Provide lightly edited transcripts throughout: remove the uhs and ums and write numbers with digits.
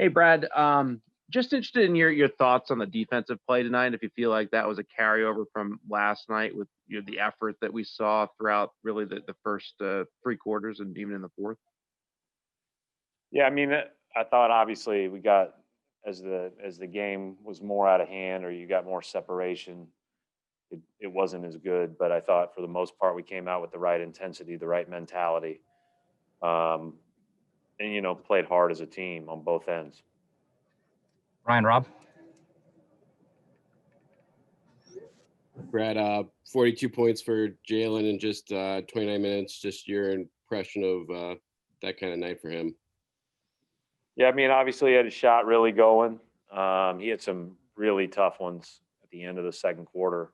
Hey, Brad. Just interested in your thoughts on the defensive play tonight. If you feel like that was a carryover from last night with the effort that we saw throughout really the first three quarters and even in the fourth. Yeah, I mean, I thought obviously we got as the game was more out of hand or you got more separation, it wasn't as good. But I thought for the most part we came out with the right intensity, the right mentality, um, and played hard as a team on both ends. Ryan, Rob. Brad, 42 points for Jaylen in just 29 minutes. Just your impression of that kind of night for him. Yeah, I mean, obviously he had a shot really going. He had some really tough ones at the end of the second quarter.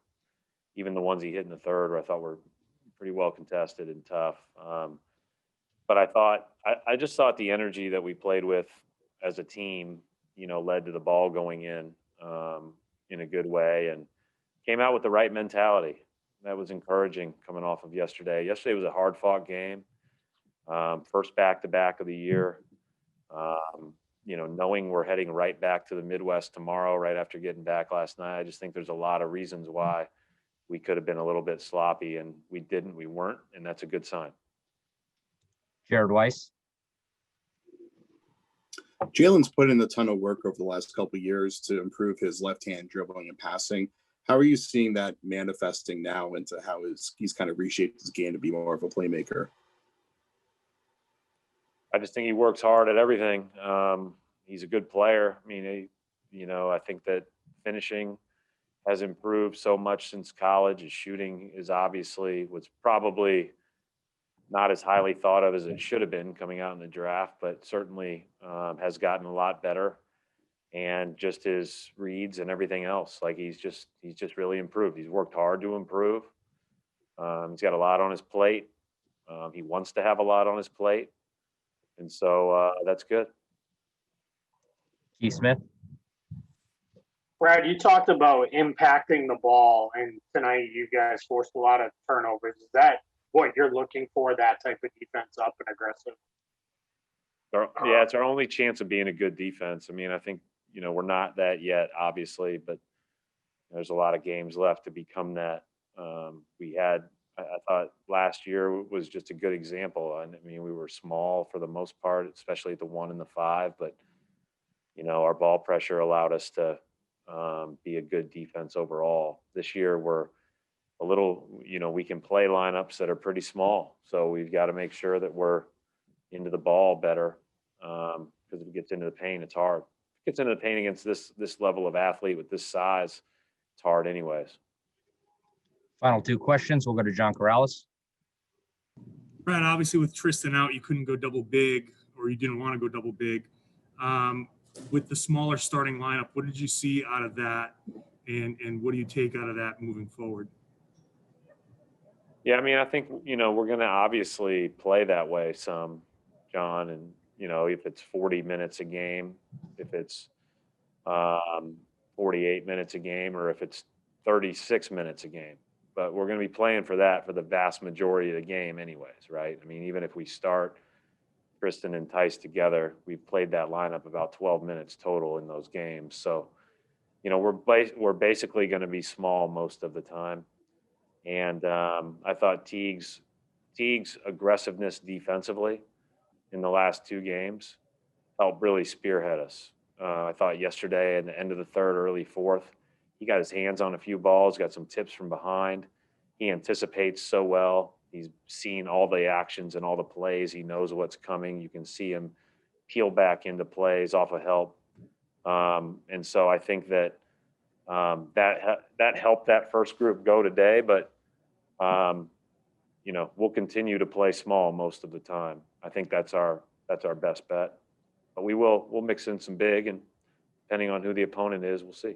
Even the ones he hit in the third, I thought were pretty well contested and tough. But I just thought the energy that we played with as a team, led to the ball going in a good way and came out with the right mentality. That was encouraging coming off of yesterday. Yesterday was a hard-fought game, first back-to-back of the year. Knowing we're heading right back to the Midwest tomorrow, right after getting back last night, I just think there's a lot of reasons why we could have been a little bit sloppy, and we weren't, and that's a good sign. Jared Weiss. Jaylen's put in a ton of work over the last couple of years to improve his left-hand dribbling and passing. How are you seeing that manifesting now into how he's kind of reshaped his game to be more of a playmaker? I just think he works hard at everything. He's a good player. I mean, I think that finishing has improved so much since college. His shooting was probably not as highly thought of as it should have been coming out in the draft, but certainly has gotten a lot better. And just his reads and everything else, like he's just really improved. He's worked hard to improve. He's got a lot on his plate. He wants to have a lot on his plate. And so that's good. Keith Smith. Brad, you talked about impacting the ball, and tonight you guys forced a lot of turnovers. Is that what you're looking for, that type of defense, up and aggressive? Yeah, it's our only chance of being a good defense. I mean, I think, we're not that yet, obviously, but there's a lot of games left to become that. I thought last year was just a good example. I mean, we were small for the most part, especially at the 1 and the 5, but, our ball pressure allowed us to be a good defense overall. This year, we're a little, we can play lineups that are pretty small. So we've got to make sure that we're into the ball better because if it gets into the paint, it's hard. If it gets into the paint against this level of athlete with this size, it's hard anyways. Final two questions. We'll go to John Corrales. Brad, obviously with Tristan out, you couldn't go double big, or you didn't want to go double big. With the smaller starting lineup, what did you see out of that, and what do you take out of that moving forward? Yeah, I mean, I think, we're going to obviously play that way some, John, and, if it's 40 minutes a game, if it's 48 minutes a game, or if it's 36 minutes a game. But we're going to be playing for that for the vast majority of the game anyways, right? I mean, even if we start Tristan and Tice together, we've played that lineup about 12 minutes total in those games. So, we're basically going to be small most of the time. And I thought Teague's aggressiveness defensively in the last two games helped really spearhead us. I thought yesterday at the end of the third, early fourth, he got his hands on a few balls, got some tips from behind. He anticipates so well. He's seen all the actions and all the plays. He knows what's coming. You can see him peel back into plays off of help. And so I think that that helped that first group go today. But, we'll continue to play small most of the time. I think that's our best bet. But we'll mix in some big, and depending on who the opponent is, we'll see.